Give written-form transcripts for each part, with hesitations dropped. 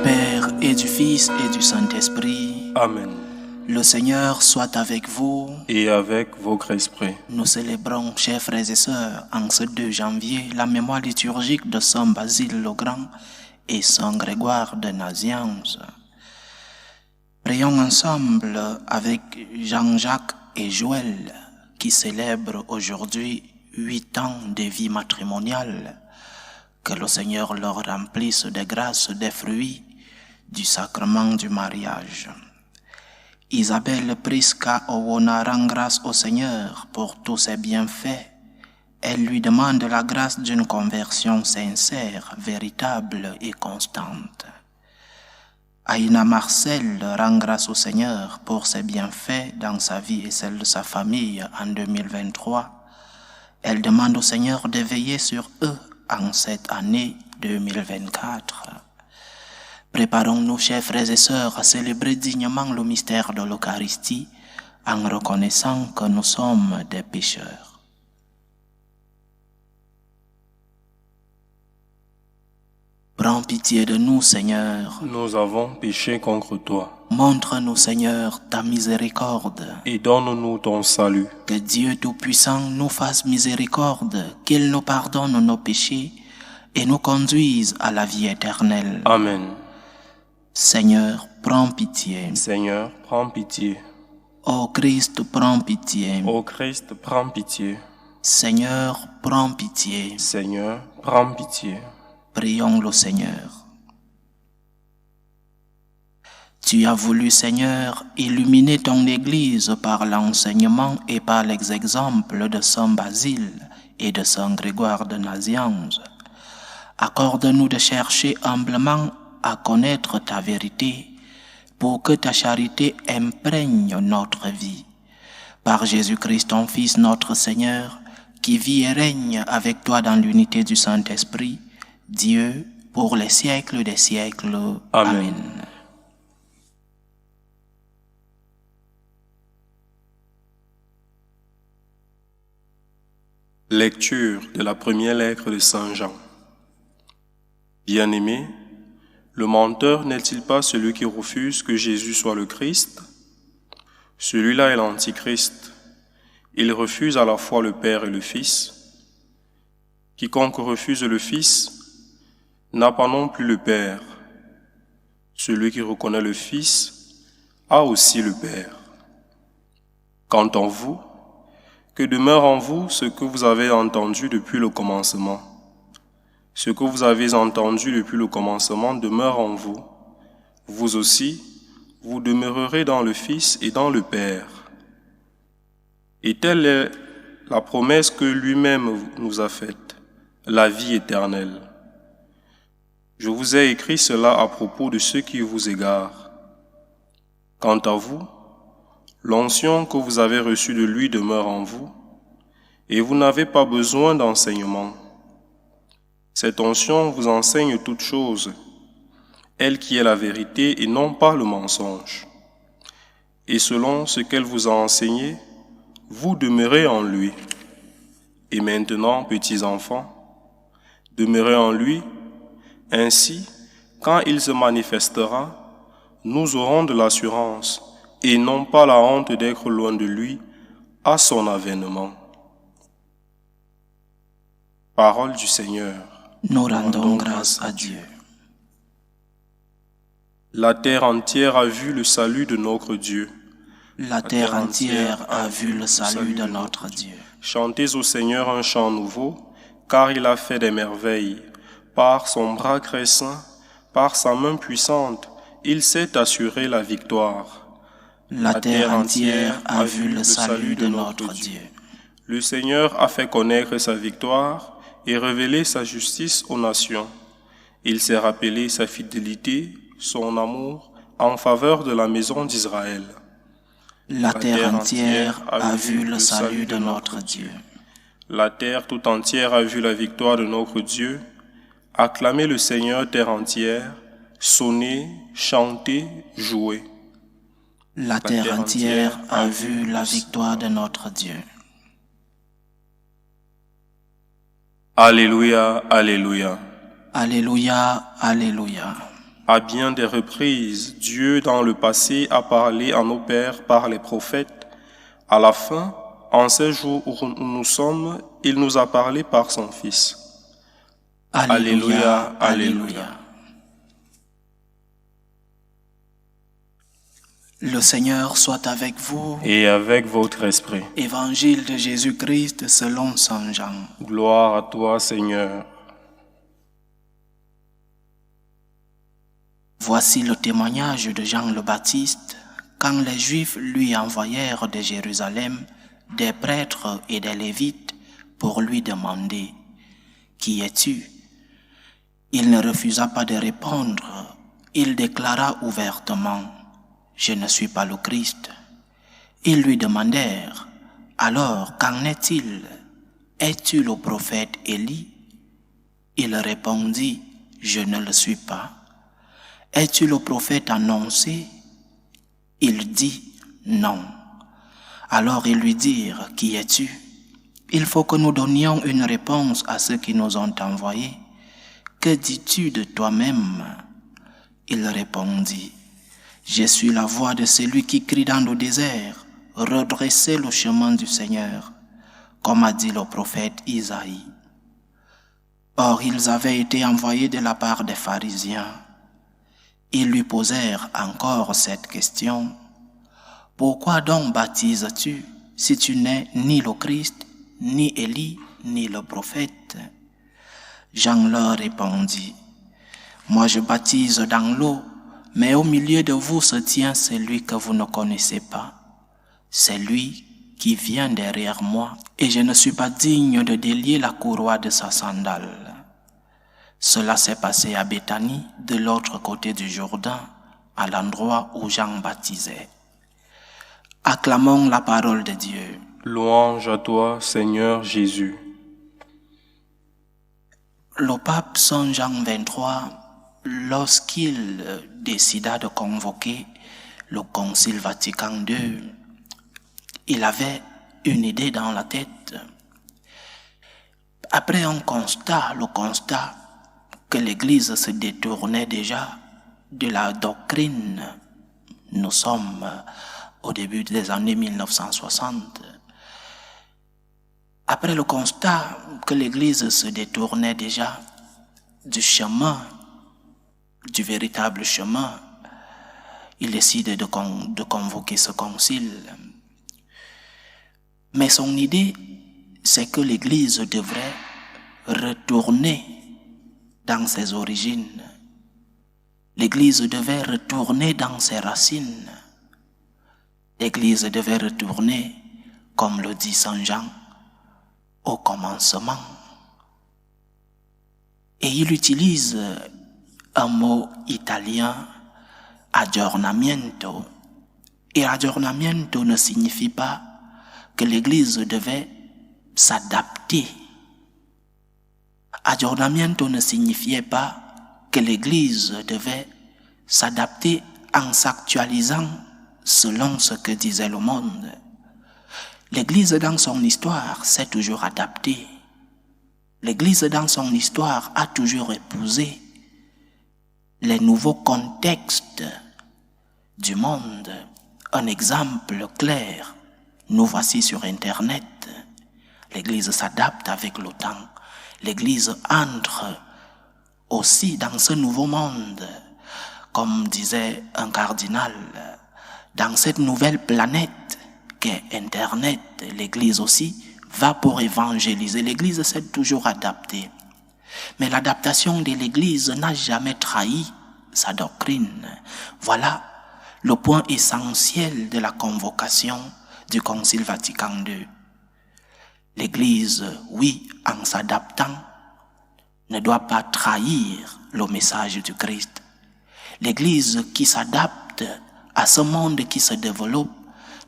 Père et du Fils et du Saint-Esprit. Amen. Le Seigneur soit avec vous. Et avec votre esprit. Nous célébrons, chers frères et sœurs, en ce 2 janvier, la mémoire liturgique de Saint Basile le Grand et Saint Grégoire de Nazianze. Prions ensemble avec Jean-Jacques et Joël qui célèbrent aujourd'hui 8 ans de vie matrimoniale. Que le Seigneur leur remplisse de grâce des fruits du sacrement du mariage. Isabelle Prisca Owona rend grâce au Seigneur pour tous ses bienfaits. Elle lui demande la grâce d'une conversion sincère, véritable et constante. Aïna Marcel rend grâce au Seigneur pour ses bienfaits dans sa vie et celle de sa famille en 2023. Elle demande au Seigneur de veiller sur eux en cette année 2024. Préparons-nous, chers frères et sœurs, à célébrer dignement le mystère de l'Eucharistie en reconnaissant que nous sommes des pécheurs. Prends pitié de nous, Seigneur. Nous avons péché contre toi. Montre-nous, Seigneur, ta miséricorde. Et donne-nous ton salut. Que Dieu Tout-Puissant nous fasse miséricorde, qu'il nous pardonne nos péchés et nous conduise à la vie éternelle. Amen. Seigneur, prends pitié. Seigneur, prends pitié. Ô Christ, prends pitié. Ô Christ, prends pitié. Seigneur, prends pitié. Seigneur, prends pitié. Prions le Seigneur. Tu as voulu, Seigneur, illuminer ton Église par l'enseignement et par les exemples de Saint Basile et de Saint Grégoire de Nazianze. Accorde-nous de chercher humblement à connaître ta vérité pour que ta charité imprègne notre vie. Par Jésus-Christ, ton Fils, notre Seigneur, qui vit et règne avec toi dans l'unité du Saint-Esprit, Dieu, pour les siècles des siècles. Amen. Lecture de la première lettre de Saint Jean. Bien-aimé, le menteur n'est-il pas celui qui refuse que Jésus soit le Christ? Celui-là est l'Antichrist. Il refuse à la fois le Père et le Fils. Quiconque refuse le Fils n'a pas non plus le Père. Celui qui reconnaît le Fils a aussi le Père. Quant à vous, que demeure en vous ce que vous avez entendu depuis le commencement. Ce que vous avez entendu depuis le commencement demeure en vous. Vous aussi, vous demeurerez dans le Fils et dans le Père. Et telle est la promesse que lui-même nous a faite, la vie éternelle. Je vous ai écrit cela à propos de ceux qui vous égarent. Quant à vous, l'onction que vous avez reçue de lui demeure en vous, et vous n'avez pas besoin d'enseignement. Cette onction vous enseigne toutes choses, elle qui est la vérité et non pas le mensonge. Et selon ce qu'elle vous a enseigné, vous demeurez en lui. Et maintenant, petits enfants, demeurez en lui. Ainsi, quand il se manifestera, nous aurons de l'assurance et non pas la honte d'être loin de lui à son avènement. Parole du Seigneur. Nous rendons grâce à Dieu. La terre entière a vu le salut de notre Dieu. La terre entière a vu le salut de notre Dieu. Chantez au Seigneur un chant nouveau, car il a fait des merveilles. Par son bras crescent, par sa main puissante, il s'est assuré la victoire. La terre entière a vu le salut de notre Dieu. Le Seigneur a fait connaître sa victoire et révélé sa justice aux nations. Il s'est rappelé sa fidélité, son amour en faveur de la maison d'Israël. La terre entière a vu le salut de notre Dieu. La terre tout entière a vu la victoire de notre Dieu. Acclamez le Seigneur, terre entière, sonnez, chantez, jouez. La terre entière a vu la victoire de notre Dieu. Alléluia, Alléluia. Alléluia, Alléluia. À bien des reprises, Dieu dans le passé a parlé à nos pères par les prophètes. À la fin, en ces jours où nous sommes, il nous a parlé par son Fils. Alléluia, alléluia. Le Seigneur soit avec vous. Et avec votre esprit. Évangile de Jésus-Christ selon saint Jean. Gloire à toi, Seigneur. Voici le témoignage de Jean le Baptiste quand les Juifs lui envoyèrent de Jérusalem des prêtres et des Lévites pour lui demander « Qui es-tu » Il ne refusa pas de répondre. Il déclara ouvertement « Je ne suis pas le Christ ». Ils lui demandèrent « Alors, qu'en est-il? Es-tu le prophète Élie » Il répondit « Je ne le suis pas ». « Es-tu le prophète annoncé » Il dit « Non ». Alors ils lui dirent « Qui es-tu » Il faut que nous donnions une réponse à ceux qui nous ont envoyés. « Que dis-tu de toi-même » Il répondit « Je suis la voix de celui qui crie dans le désert, redressez le chemin du Seigneur, comme a dit le prophète Isaïe. » Or ils avaient été envoyés de la part des pharisiens. Ils lui posèrent encore cette question. « Pourquoi donc baptises-tu si tu n'es ni le Christ, ni Élie, ni le prophète ?» Jean leur répondit. « Moi je baptise dans l'eau, mais au milieu de vous se tient celui que vous ne connaissez pas. C'est lui qui vient derrière moi, et je ne suis pas digne de délier la courroie de sa sandale. » Cela s'est passé à Béthanie, de l'autre côté du Jourdain, à l'endroit où Jean baptisait. Acclamons la parole de Dieu. Louange à toi, Seigneur Jésus. Le pape Saint Jean XXIII, lorsqu'il décida de convoquer le Concile Vatican II, il avait une idée dans la tête. Après le constat que l'Église se détournait déjà de la doctrine. Nous sommes au début des années 1960. Après le constat que l'Église se détournait déjà du chemin, du véritable chemin, il décide de convoquer ce concile. Mais son idée, c'est que l'Église devrait retourner dans ses origines. L'Église devait retourner dans ses racines. L'Église devait retourner, comme le dit Saint Jean, au commencement. Et il utilise un mot italien, aggiornamento. Et aggiornamento ne signifie pas que l'Église devait s'adapter. Aggiornamento ne signifiait pas que l'Église devait s'adapter en s'actualisant selon ce que disait le monde. L'Église dans son histoire s'est toujours adaptée. L'Église dans son histoire a toujours épousé les nouveaux contextes du monde. Un exemple clair, nous voici sur Internet. L'Église s'adapte avec le temps. L'Église entre aussi dans ce nouveau monde, comme disait un cardinal, dans cette nouvelle planète qu'est Internet. L'Église aussi va pour évangéliser. L'Église s'est toujours adaptée. Mais l'adaptation de l'Église n'a jamais trahi sa doctrine. Voilà le point essentiel de la convocation du Concile Vatican II. L'Église, oui, en s'adaptant, ne doit pas trahir le message du Christ. L'Église qui s'adapte à ce monde qui se développe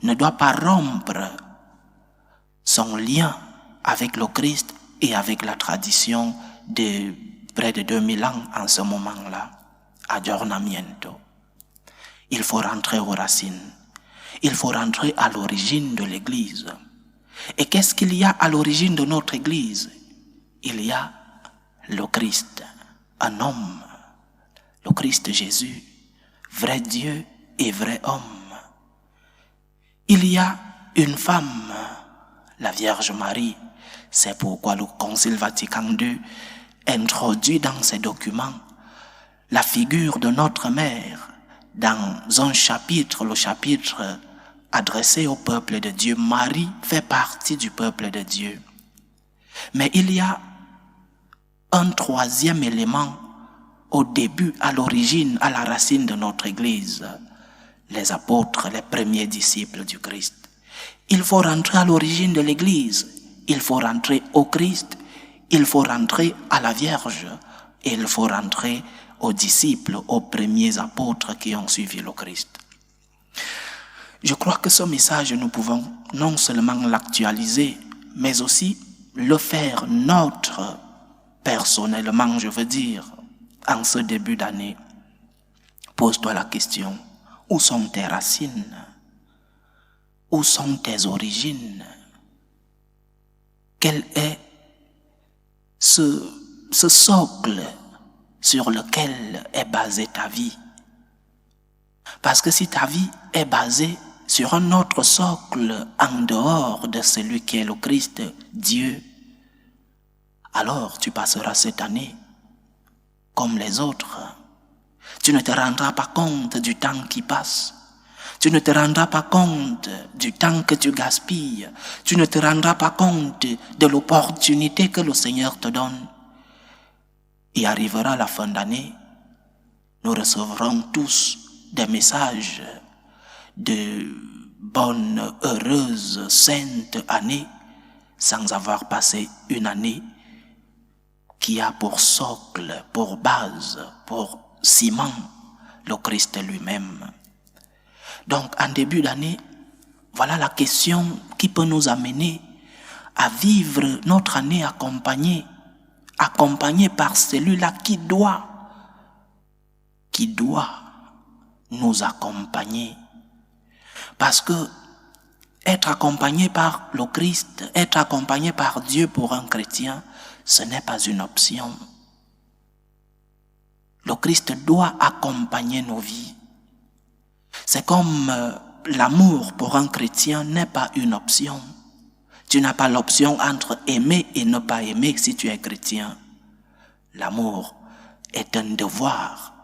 ne doit pas rompre son lien avec le Christ et avec la tradition de près de 2000 ans en ce moment-là. Aggiornamento. Il faut rentrer aux racines. Il faut rentrer à l'origine de l'Église. Et qu'est-ce qu'il y a à l'origine de notre Église? Il y a le Christ, un homme, le Christ Jésus, vrai Dieu et vrai homme. Il y a une femme, la Vierge Marie. C'est pourquoi le Concile Vatican II introduit dans ses documents la figure de notre mère dans un chapitre, le chapitre adressé au peuple de Dieu. Marie fait partie du peuple de Dieu. Mais il y a un troisième élément au début, à l'origine, à la racine de notre Église. Les apôtres, les premiers disciples du Christ. Il faut rentrer à l'origine de l'Église. Il faut rentrer au Christ. Il faut rentrer à la Vierge. Et il faut rentrer aux disciples, aux premiers apôtres qui ont suivi le Christ. Je crois que ce message, nous pouvons non seulement l'actualiser, mais aussi le faire nôtre, personnellement, je veux dire, en ce début d'année. Pose-toi la question, où sont tes racines? Où sont tes origines? Quel est ce socle sur lequel est basée ta vie? Parce que si ta vie est basée sur un autre socle en dehors de celui qui est le Christ, Dieu, alors tu passeras cette année comme les autres. Tu ne te rendras pas compte du temps qui passe. Tu ne te rendras pas compte du temps que tu gaspilles. Tu ne te rendras pas compte de l'opportunité que le Seigneur te donne. Et arrivera la fin d'année, nous recevrons tous des messages de bonne, heureuse, sainte année, sans avoir passé une année qui a pour socle, pour base, pour ciment, le Christ lui-même. Donc, en début d'année, voilà la question qui peut nous amener à vivre notre année accompagné par celui-là qui doit nous accompagner. Parce que être accompagné par le Christ, être accompagné par Dieu pour un chrétien, ce n'est pas une option. Le Christ doit accompagner nos vies. C'est comme l'amour pour un chrétien n'est pas une option. Tu n'as pas l'option entre aimer et ne pas aimer si tu es chrétien. L'amour est un devoir.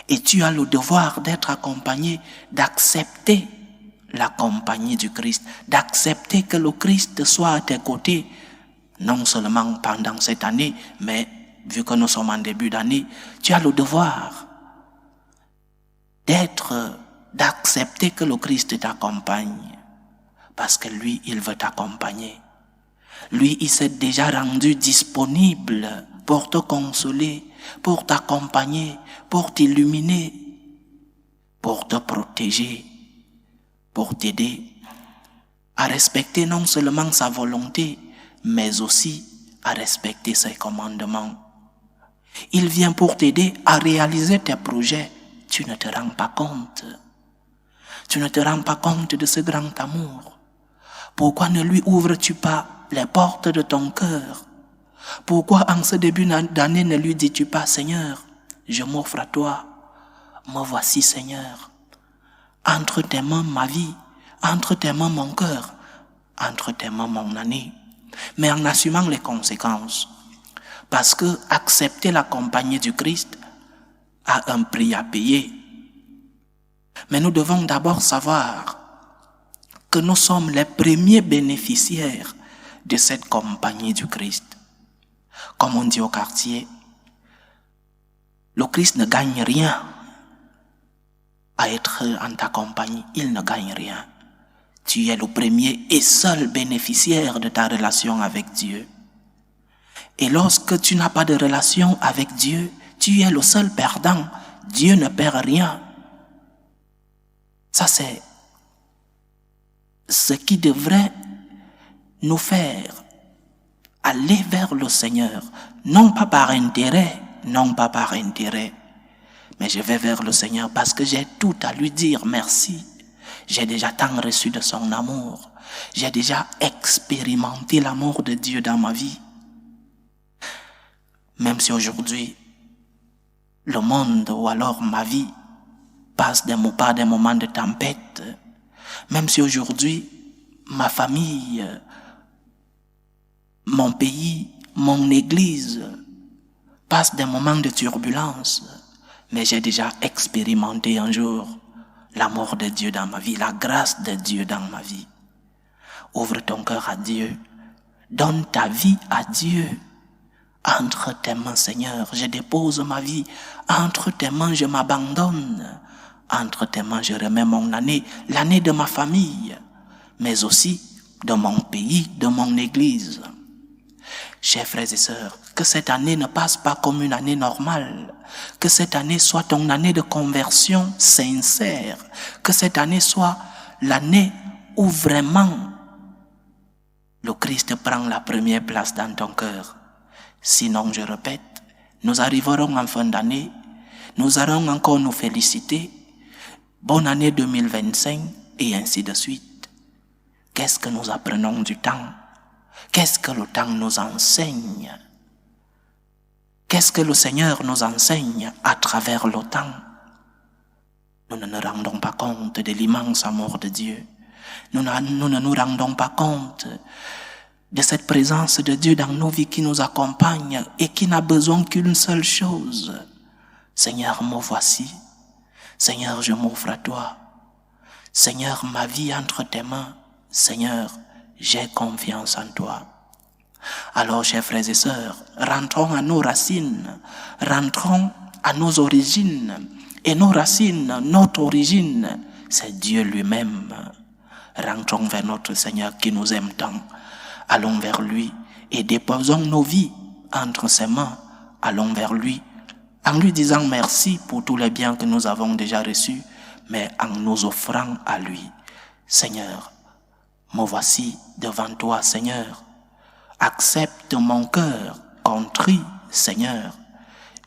Et tu as le devoir d'être accompagné, d'accepter la compagnie du Christ, d'accepter que le Christ soit à tes côtés, non seulement pendant cette année, mais vu que nous sommes en début d'année, tu as le devoir d'accepter que le Christ t'accompagne. Parce que lui, il veut t'accompagner. Lui, il s'est déjà rendu disponible pour te consoler, pour t'accompagner, pour t'illuminer, pour te protéger, pour t'aider à respecter non seulement sa volonté, mais aussi à respecter ses commandements. Il vient pour t'aider à réaliser tes projets. Tu ne te rends pas compte. Tu ne te rends pas compte de ce grand amour. Pourquoi ne lui ouvres-tu pas les portes de ton cœur? Pourquoi en ce début d'année ne lui dis-tu pas, Seigneur, je m'offre à toi, me voici Seigneur. Entre tes mains ma vie, entre tes mains mon cœur, entre tes mains mon année. Mais en assumant les conséquences. Parce que accepter la compagnie du Christ a un prix à payer. Mais nous devons d'abord savoir que nous sommes les premiers bénéficiaires de cette compagnie du Christ. Comme on dit au quartier, le Christ ne gagne rien à être en ta compagnie. Il ne gagne rien. Tu es le premier et seul bénéficiaire de ta relation avec Dieu. Et lorsque tu n'as pas de relation avec Dieu, tu es le seul perdant. Dieu ne perd rien. Ça, c'est ce qui devrait nous faire aller vers le Seigneur. Non pas par intérêt, mais je vais vers le Seigneur parce que j'ai tout à lui dire merci. J'ai déjà tant reçu de son amour. J'ai déjà expérimenté l'amour de Dieu dans ma vie. Même si aujourd'hui, le monde ou alors ma vie passe par des moments de tempête, même si aujourd'hui ma famille, mon pays, mon église passe des moments de turbulence, mais j'ai déjà expérimenté un jour l'amour de Dieu dans ma vie, la grâce de Dieu dans ma vie. Ouvre ton cœur à Dieu, donne ta vie à Dieu. Entre tes mains, Seigneur, je dépose ma vie. Entre tes mains, je m'abandonne. Entre tes mains, je remets mon année, l'année de ma famille, mais aussi de mon pays, de mon église. Chers frères et sœurs, que cette année ne passe pas comme une année normale. Que cette année soit ton année de conversion sincère. Que cette année soit l'année où vraiment le Christ prend la première place dans ton cœur. Sinon, je répète, nous arriverons en fin d'année, nous allons encore nous féliciter. Bonne année 2025 et ainsi de suite. Qu'est-ce que nous apprenons du temps? Qu'est-ce que le temps nous enseigne? Qu'est-ce que le Seigneur nous enseigne à travers le temps? Nous ne nous rendons pas compte de l'immense amour de Dieu. Nous ne nous rendons pas compte de cette présence de Dieu dans nos vies qui nous accompagne et qui n'a besoin qu'une seule chose. Seigneur, me voici. Seigneur, je m'offre à toi. Seigneur, ma vie entre tes mains. Seigneur, j'ai confiance en toi. Alors, chers frères et sœurs, rentrons à nos racines, rentrons à nos origines. Et nos racines, notre origine, c'est Dieu lui-même. Rentrons vers notre Seigneur qui nous aime tant. Allons vers lui et déposons nos vies entre ses mains. Allons vers lui en lui disant merci pour tous les biens que nous avons déjà reçus, mais en nous offrant à lui. Seigneur, me voici devant toi, Seigneur. Accepte mon cœur contrit, Seigneur.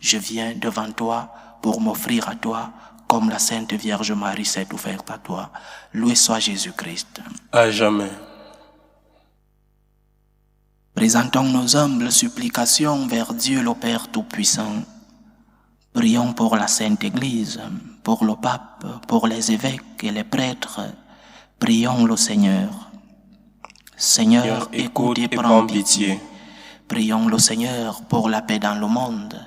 Je viens devant toi pour m'offrir à toi comme la Sainte Vierge Marie s'est ouverte à toi. Loué soit Jésus-Christ. À jamais. Présentons nos humbles supplications vers Dieu le Père Tout-Puissant. Prions pour la Sainte Église, pour le pape, pour les évêques et les prêtres. Prions le Seigneur. Seigneur, écoute et prends pitié. Prions le Seigneur pour la paix dans le monde,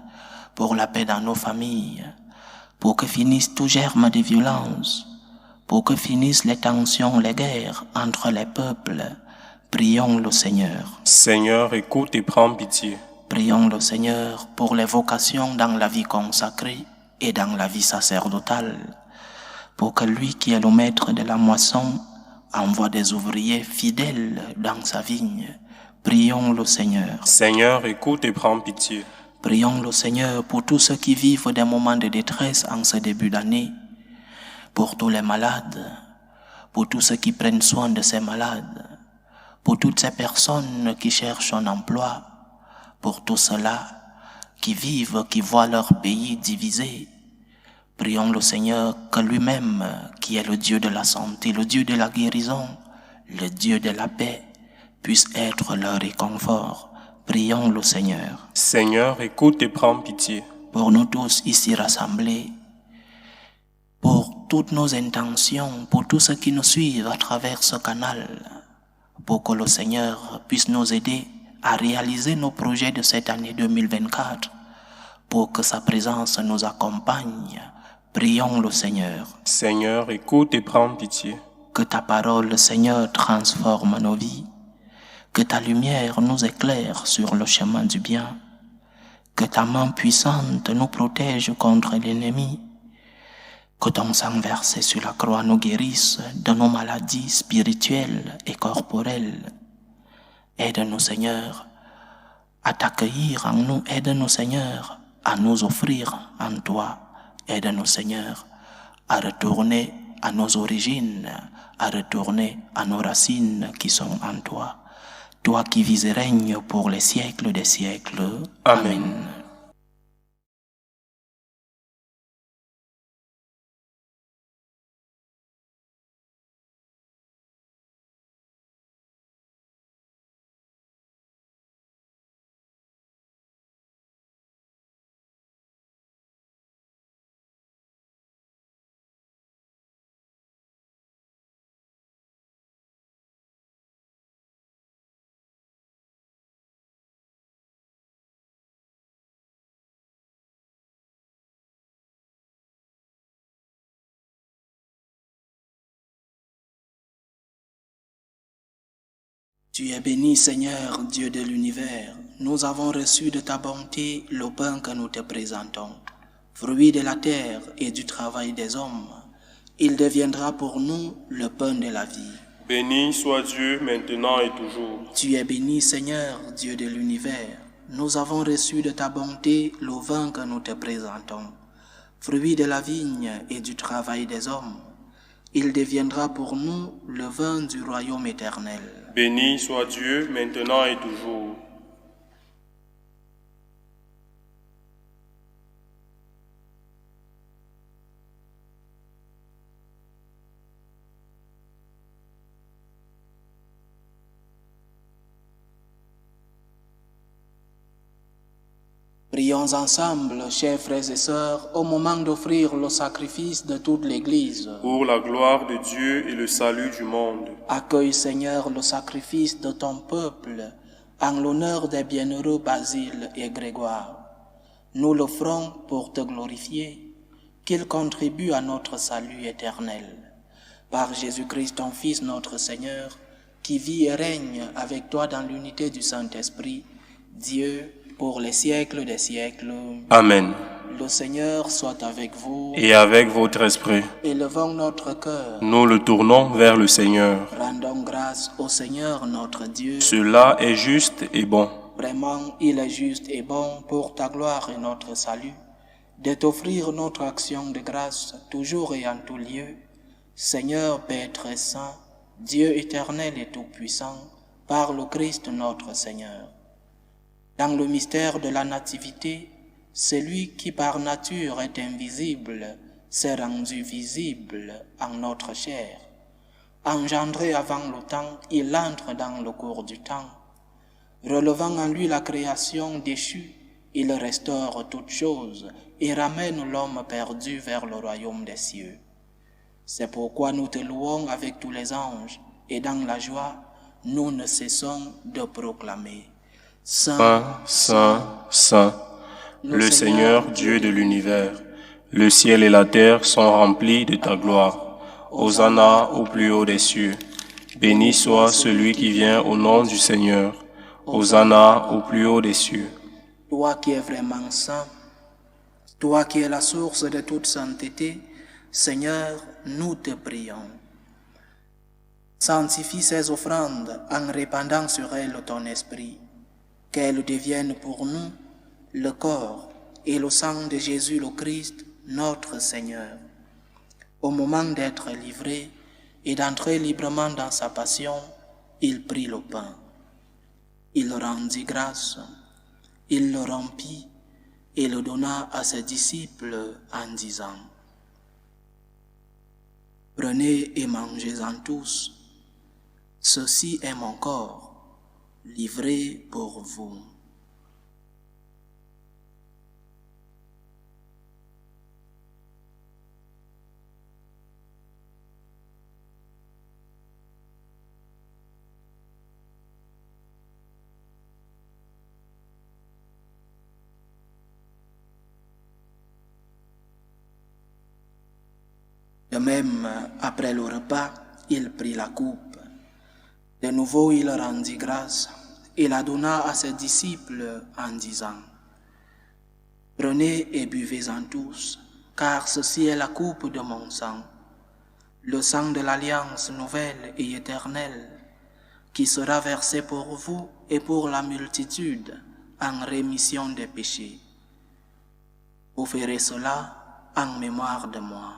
pour la paix dans nos familles, pour que finisse tout germe de violence, pour que finissent les tensions, les guerres entre les peuples. Prions le Seigneur. Seigneur, écoute et prends pitié. Prions le Seigneur pour les vocations dans la vie consacrée et dans la vie sacerdotale, pour que lui qui est le maître de la moisson envoie des ouvriers fidèles dans sa vigne. Prions le Seigneur. Seigneur, écoute et prends pitié. Prions le Seigneur pour tous ceux qui vivent des moments de détresse en ce début d'année, pour tous les malades, pour tous ceux qui prennent soin de ces malades, pour toutes ces personnes qui cherchent un emploi, pour tous ceux-là qui vivent, qui voient leur pays divisé. Prions le Seigneur que lui-même, qui est le Dieu de la santé, le Dieu de la guérison, le Dieu de la paix, puisse être leur réconfort. Prions le Seigneur. Seigneur, écoute et prends pitié. Pour nous tous ici rassemblés, pour toutes nos intentions, pour tous ceux qui nous suivent à travers ce canal, pour que le Seigneur puisse nous aider à réaliser nos projets de cette année 2024, pour que sa présence nous accompagne. Prions le Seigneur. Seigneur, écoute et prends pitié. Que ta parole, Seigneur, transforme nos vies. Que ta lumière nous éclaire sur le chemin du bien. Que ta main puissante nous protège contre l'ennemi. Que ton sang versé sur la croix nous guérisse de nos maladies spirituelles et corporelles. Aide-nous, Seigneur, à t'accueillir en nous. Aide-nous, Seigneur, à nous offrir en toi. Aide-nous, Seigneur, à retourner à nos origines, à retourner à nos racines qui sont en toi. Toi qui vis et règnes pour les siècles des siècles. Amen. Tu es béni, Seigneur, Dieu de l'univers. Nous avons reçu de ta bonté le pain que nous te présentons, fruit de la terre et du travail des hommes. Il deviendra pour nous le pain de la vie. Béni soit Dieu maintenant et toujours. Tu es béni, Seigneur, Dieu de l'univers. Nous avons reçu de ta bonté le vin que nous te présentons, fruit de la vigne et du travail des hommes. Il deviendra pour nous le vin du royaume éternel. Béni soit Dieu maintenant et toujours. Prions ensemble, chers frères et sœurs, au moment d'offrir le sacrifice de toute l'Église. Pour la gloire de Dieu et le salut du monde. Accueille, Seigneur, le sacrifice de ton peuple, en l'honneur des bienheureux Basile et Grégoire. Nous l'offrons pour te glorifier, qu'il contribue à notre salut éternel. Par Jésus-Christ, ton Fils, notre Seigneur, qui vit et règne avec toi dans l'unité du Saint-Esprit, Dieu, pour les siècles des siècles. Amen. Le Seigneur soit avec vous. Et avec votre esprit. Élevons notre cœur. Nous le tournons vers le Seigneur. Rendons grâce au Seigneur notre Dieu. Cela est juste et bon. Vraiment, il est juste et bon pour ta gloire et notre salut, de t'offrir notre action de grâce toujours et en tout lieu. Seigneur Père très saint, Dieu éternel et tout-puissant, par le Christ notre Seigneur. Dans le mystère de la Nativité, celui qui par nature est invisible s'est rendu visible en notre chair. Engendré avant le temps, il entre dans le cours du temps. Relevant en lui la création déchue, il restaure toutes choses et ramène l'homme perdu vers le royaume des cieux. C'est pourquoi nous te louons avec tous les anges, et dans la joie, nous ne cessons de proclamer. Saint, Saint, Saint, le Seigneur Dieu de l'univers, le ciel et la terre sont remplis de ta gloire. Hosanna au plus haut des cieux. Béni soit celui qui vient au nom du Seigneur. Hosanna au plus haut des cieux. Toi qui es vraiment saint, toi qui es la source de toute sainteté, Seigneur, nous te prions. Sanctifie ces offrandes en répandant sur elles ton esprit, qu'elles deviennent pour nous le corps et le sang de Jésus le Christ, notre Seigneur. Au moment d'être livré et d'entrer librement dans sa passion, il prit le pain. Il rendit grâce, il le rompit et le donna à ses disciples en disant : « Prenez et mangez-en tous, ceci est mon corps, livré pour vous. » De même, après le repas, il prit la coupe. De nouveau, il rendit grâce et la donna à ses disciples en disant : « Prenez et buvez-en tous, car ceci est la coupe de mon sang, le sang de l'alliance nouvelle et éternelle, qui sera versé pour vous et pour la multitude en rémission des péchés. Vous ferez cela en mémoire de moi. »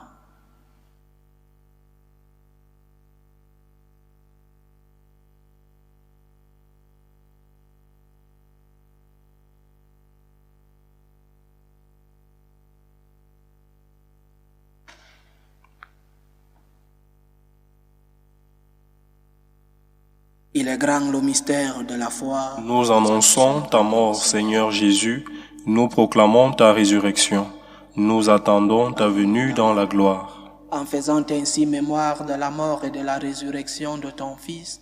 Il est grand le mystère de la foi. Nous annonçons ta mort, Seigneur Jésus, nous proclamons ta résurrection, nous attendons ta venue dans la gloire. En faisant ainsi mémoire de la mort et de la résurrection de ton Fils,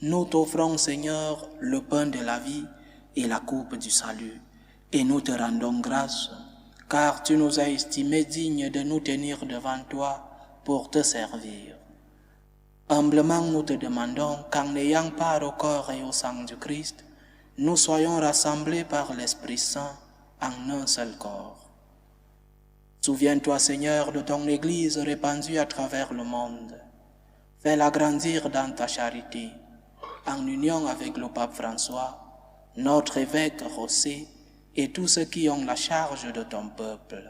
nous t'offrons, Seigneur, le pain de la vie et la coupe du salut, et nous te rendons grâce, car tu nous as estimés dignes de nous tenir devant toi pour te servir. Humblement, nous te demandons qu'en ayant part au corps et au sang du Christ, nous soyons rassemblés par l'Esprit Saint en un seul corps. Souviens-toi, Seigneur, de ton Église répandue à travers le monde. Fais-la grandir dans ta charité, en union avec le pape François, notre évêque José et tous ceux qui ont la charge de ton peuple.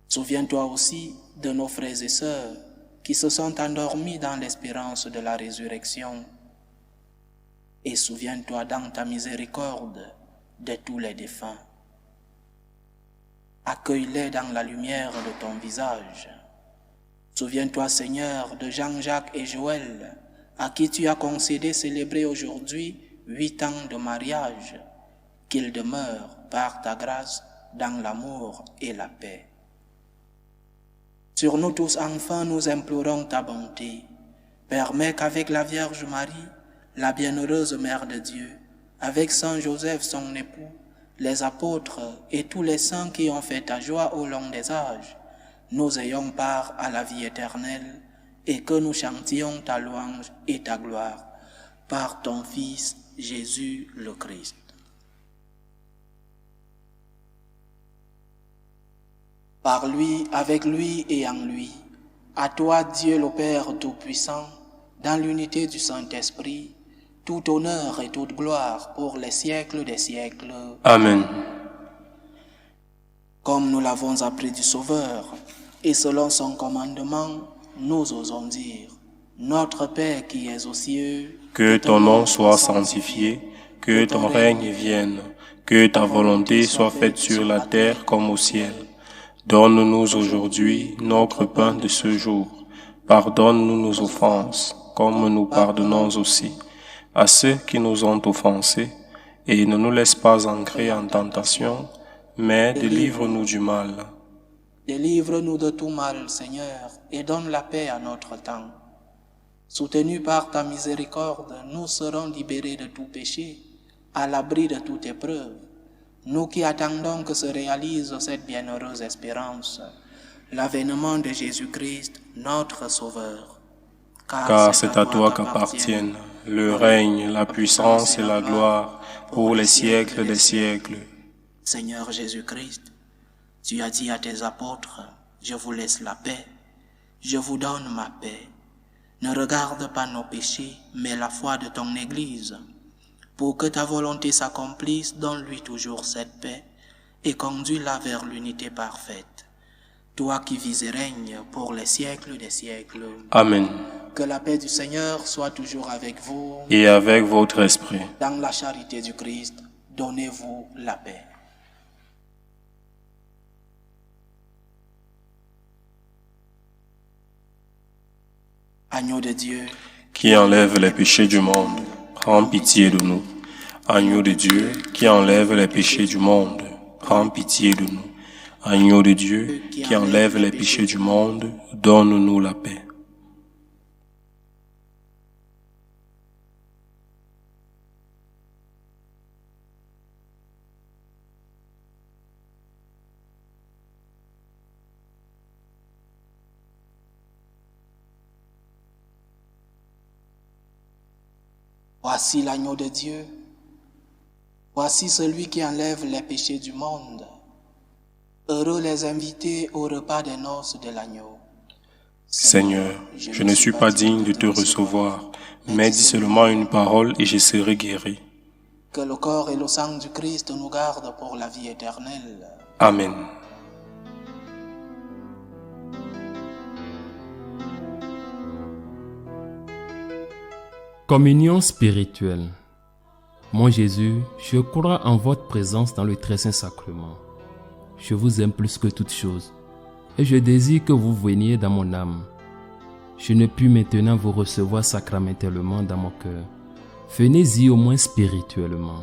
Souviens-toi aussi de nos frères et sœurs qui se sont endormis dans l'espérance de la résurrection. Et souviens-toi dans ta miséricorde de tous les défunts. Accueille-les dans la lumière de ton visage. Souviens-toi, Seigneur, de Jean-Jacques et Joël, à qui tu as concédé célébrer aujourd'hui 8 ans de mariage, qu'ils demeurent par ta grâce dans l'amour et la paix. Sur nous tous, enfin, nous implorons ta bonté. Permets qu'avec la Vierge Marie, la bienheureuse Mère de Dieu, avec Saint Joseph, son époux, les apôtres et tous les saints qui ont fait ta joie au long des âges, nous ayons part à la vie éternelle et que nous chantions ta louange et ta gloire par ton Fils Jésus le Christ. Par lui, avec lui et en lui, à toi Dieu le Père Tout-Puissant, dans l'unité du Saint-Esprit, tout honneur et toute gloire pour les siècles des siècles. Amen. Comme nous l'avons appris du Sauveur, et selon son commandement, nous osons dire, Notre Père qui es aux cieux, que ton nom soit sanctifié, que ton règne vienne, que ta volonté soit faite sur la terre comme au ciel. Donne-nous aujourd'hui notre pain de ce jour. Pardonne-nous nos offenses, comme nous pardonnons aussi à ceux qui nous ont offensés, et ne nous laisse pas entrer en tentation, mais délivre-nous du mal. Délivre-nous de tout mal, Seigneur, et donne la paix à notre temps. Soutenus par ta miséricorde, nous serons libérés de tout péché, à l'abri de toute épreuve. Nous qui attendons que se réalise cette bienheureuse espérance, l'avènement de Jésus-Christ, notre Sauveur. Car c'est à toi qu'appartiennent le règne, la puissance et la gloire pour les siècles des siècles. Seigneur Jésus-Christ, tu as dit à tes apôtres, je vous laisse la paix, je vous donne ma paix. Ne regarde pas nos péchés, mais la foi de ton Église. Pour que ta volonté s'accomplisse, donne-lui toujours cette paix et conduis-la vers l'unité parfaite. Toi qui vis et règnes pour les siècles des siècles. Amen. Que la paix du Seigneur soit toujours avec vous. Et avec votre esprit. Dans la charité du Christ, donnez-vous la paix. Agneau de Dieu, qui enlève les péchés du monde, prends pitié de nous. Agneau de Dieu, qui enlève les péchés du monde, prends pitié de nous. Agneau de Dieu, qui enlève les péchés du monde, donne-nous la paix. Voici l'agneau de Dieu. Voici celui qui enlève les péchés du monde. Heureux les invités au repas des noces de l'agneau. Seigneur, je ne suis pas digne de te recevoir, mais dis seulement une parole et je serai guéri. Que le corps et le sang du Christ nous gardent pour la vie éternelle. Amen. Communion spirituelle. Mon Jésus, je crois en votre présence dans le très saint sacrement. Je vous aime plus que toute chose, et je désire que vous veniez dans mon âme. Je ne puis maintenant vous recevoir sacramentellement dans mon cœur. Venez-y au moins spirituellement.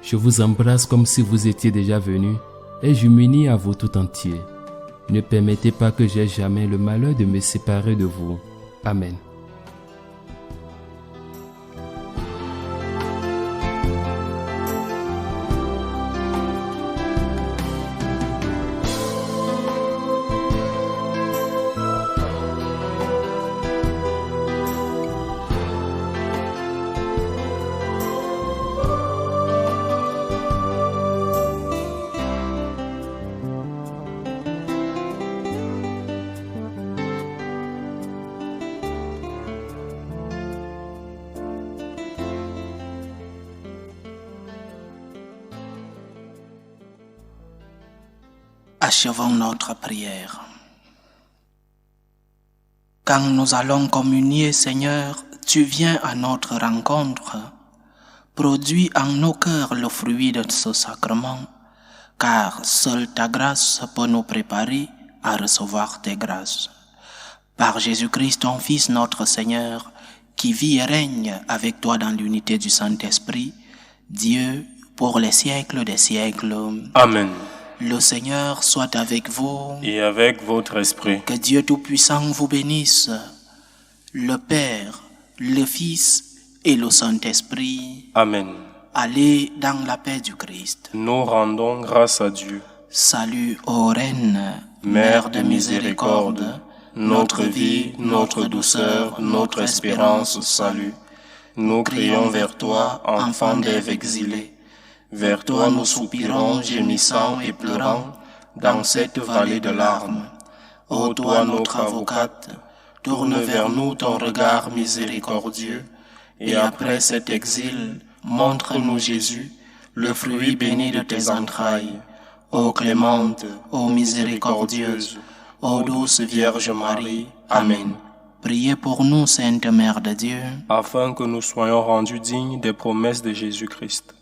Je vous embrasse comme si vous étiez déjà venu, et je m'unis à vous tout entier. Ne permettez pas que j'aie jamais le malheur de me séparer de vous. Amen. Achevons notre prière. Quand nous allons communier, Seigneur, tu viens à notre rencontre. Produis en nos cœurs le fruit de ce sacrement, car seule ta grâce peut nous préparer à recevoir tes grâces. Par Jésus-Christ, ton Fils, notre Seigneur, qui vit et règne avec toi dans l'unité du Saint-Esprit, Dieu, pour les siècles des siècles. Amen. Le Seigneur soit avec vous. Et avec votre esprit. Que Dieu Tout-Puissant vous bénisse, le Père, le Fils et le Saint-Esprit. Amen. Allez dans la paix du Christ. Nous rendons grâce à Dieu. Salut, ô Reine, Mère de miséricorde, notre vie, notre douceur, notre espérance, salut. Nous crions vers toi, enfants d'Ève exilés. Vers toi nous soupirons, gémissant et pleurant, dans cette vallée de larmes. Ô toi, notre avocate, tourne vers nous ton regard miséricordieux, et après cet exil, montre-nous Jésus, le fruit béni de tes entrailles. Ô clémente, ô miséricordieuse, ô douce Vierge Marie. Amen. Priez pour nous, Sainte Mère de Dieu, Afin que nous soyons rendus dignes des promesses de Jésus-Christ.